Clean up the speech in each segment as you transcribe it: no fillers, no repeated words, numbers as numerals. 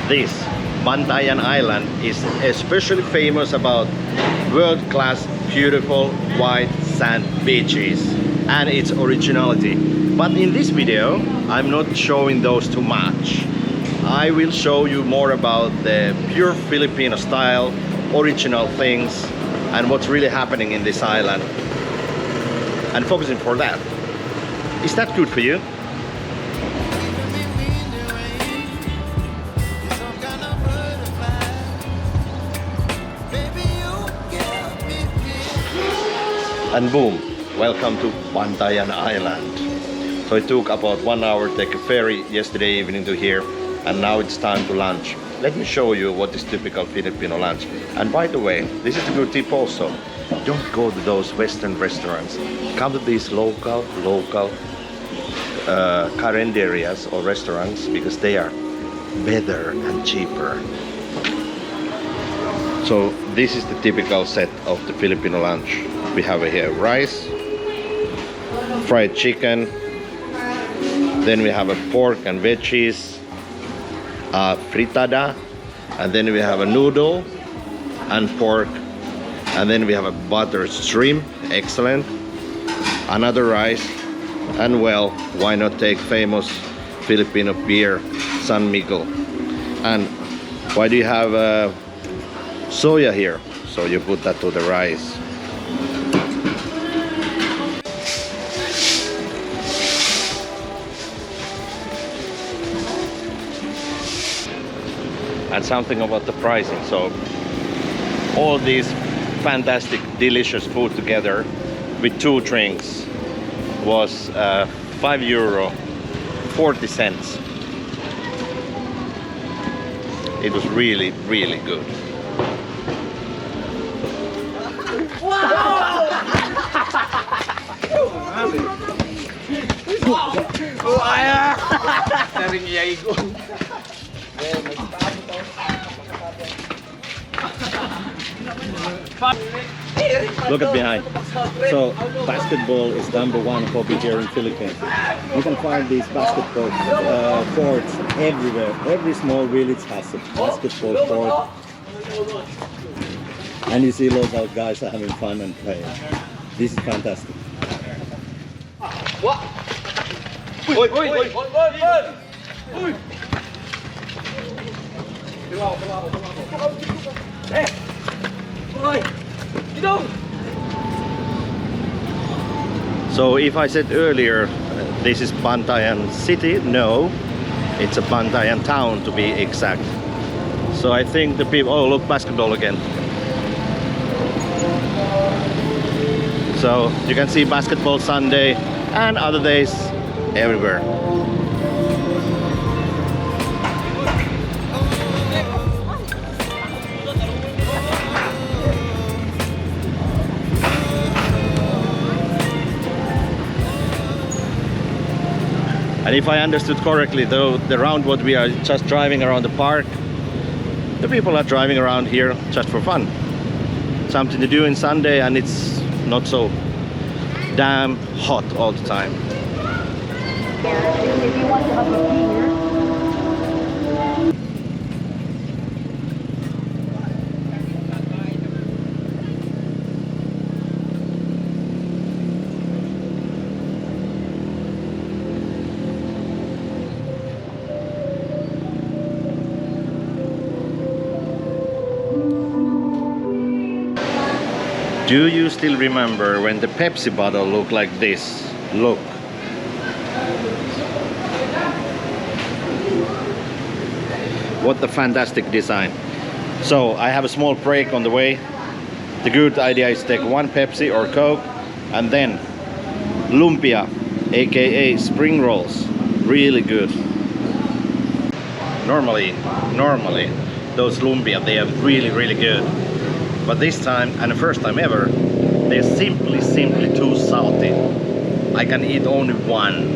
This Bantayan Island is especially famous about world-class beautiful white sand beaches and its originality. But in this video, I'm not showing those too much. I will show you more about the pure Filipino style, original things, and what's really happening in this island. And focusing for that. Is that good for you? And boom, welcome to Bantayan Island. So it took about 1 hour to take a ferry yesterday evening to here, and now it's time to lunch. Let me show you what is typical Filipino lunch. And by the way, this is a good tip also. Don't go to those Western restaurants. Come to these local areas or restaurants because they are better and cheaper. So this is the typical set of the Filipino lunch. We have here rice, fried chicken, then we have a pork and veggies, fritada, and then we have a noodle and pork, and then we have a buttered shrimp, excellent, another rice, and well, why not take famous Filipino beer, San Miguel. And why do you have soya here? So you put that to the rice. And something about the pricing. So all these fantastic delicious food together with 2 drinks was €5.40. It was really good. Look at behind. So basketball is #1 hobby here in Philippines. You can find these basketball courts everywhere. Every small village has a basketball court. And you see local guys are having fun and playing. This is fantastic. What? Oi, oi, oi, oi. So if I said earlier this is Bantayan city, no, it's a Bantayan town to be exact. So I think the people, oh look, basketball again. So you can see basketball Sunday and other days everywhere. And if I understood correctly, though, the round what we are just driving around the park, the people are driving around here just for fun. Something to do on Sunday, and it's not so damn hot all the time. If you want to have a tea here. Do you still remember when the Pepsi bottle looked like this? Look. What a fantastic design. So I have a small break on the way. The good idea is to take 1 Pepsi or Coke and then lumpia, aka spring rolls. Really good. Normally those lumpia, they are really good. But this time, and the first time ever, they're simply too salty. I can eat only 1.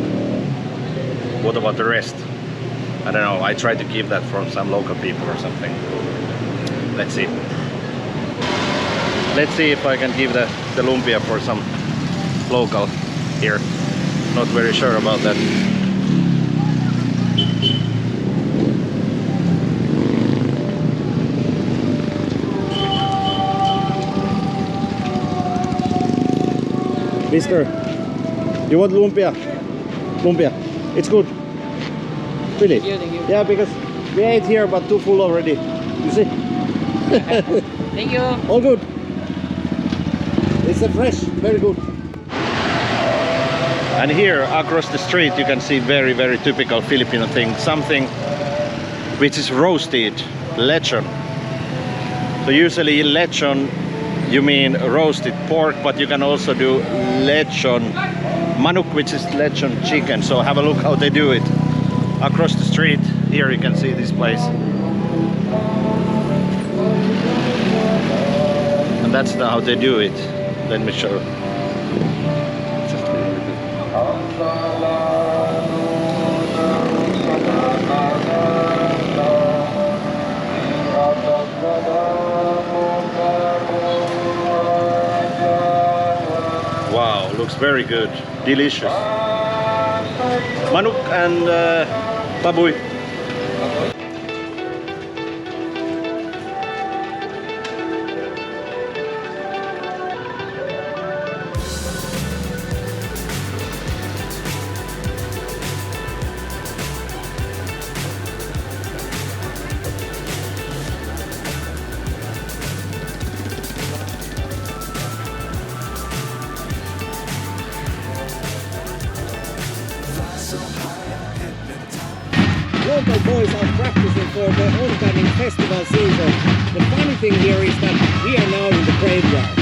What about the rest? I don't know, I tried to give that from some local people or something. Let's see. Let's see if I can give the lumpia for some local here. Not very sure about that. Sister, you want lumpia? Lumpia. It's good. Really? Thank you. Yeah, because we ate here but too full already. You see? Thank you. All good. It's a fresh, very good. And here across the street you can see very, very typical Filipino thing. Something which is roasted lechon. So usually lechon you mean roasted pork, but you can also do lechon manuk, which is lechon chicken. So have a look how they do it. Across the street here you can see this place. And that's how they do it. Let me show. Wow, looks very good. Delicious. Manuk and baboy. Local boys are practicing for the oncoming festival season. The funny thing here is that we are now in the graveyard.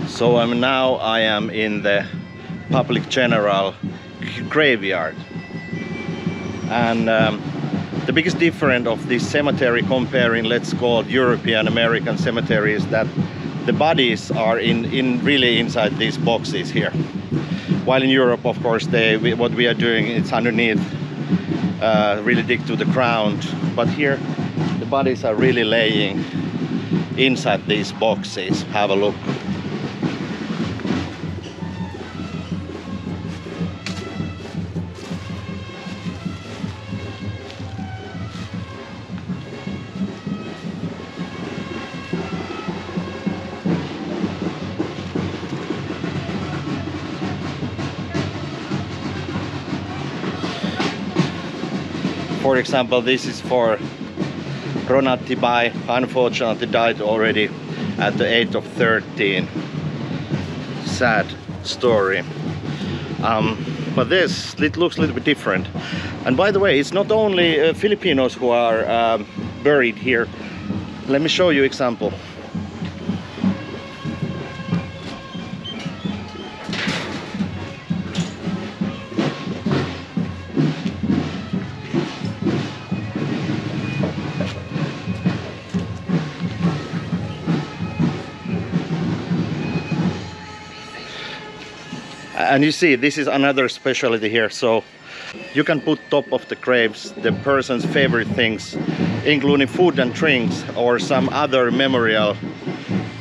So I am in the public general graveyard, and the biggest difference of this cemetery comparing, let's call it, European American cemetery is that the bodies are really inside these boxes here, while in Europe, of course, what we are doing is underneath, really dig to the ground, but here the bodies are really laying inside these boxes. Have a look. For example, this is for Ronald Tibay, unfortunately died already at the age of 13. Sad story. But this, it looks a little bit different. And by the way, it's not only Filipinos who are buried here. Let me show you example. And you see, this is another specialty here. So you can put top of the graves the person's favorite things, including food and drinks or some other memorial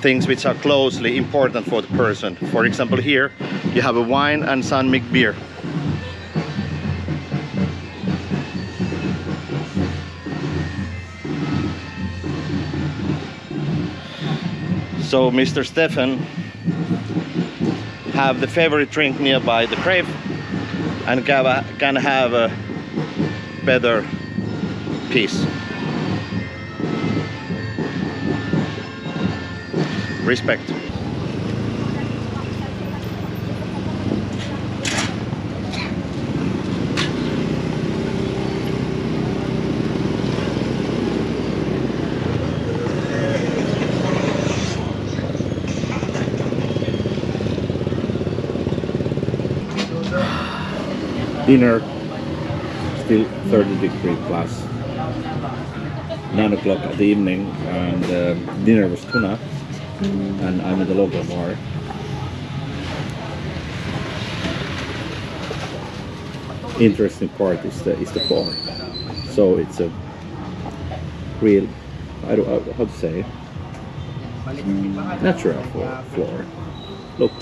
things which are closely important for the person. For example, here you have a wine and San Mig beer. So Mr. Stefan have the favorite drink nearby the grave and can have a better peace. Respect. Dinner still 30-degree plus. 9 o'clock at the evening, and dinner was tuna, and I'm at the local bar. interesting part is the floor. So it's a real, I don't know how to say it, natural floor. Look.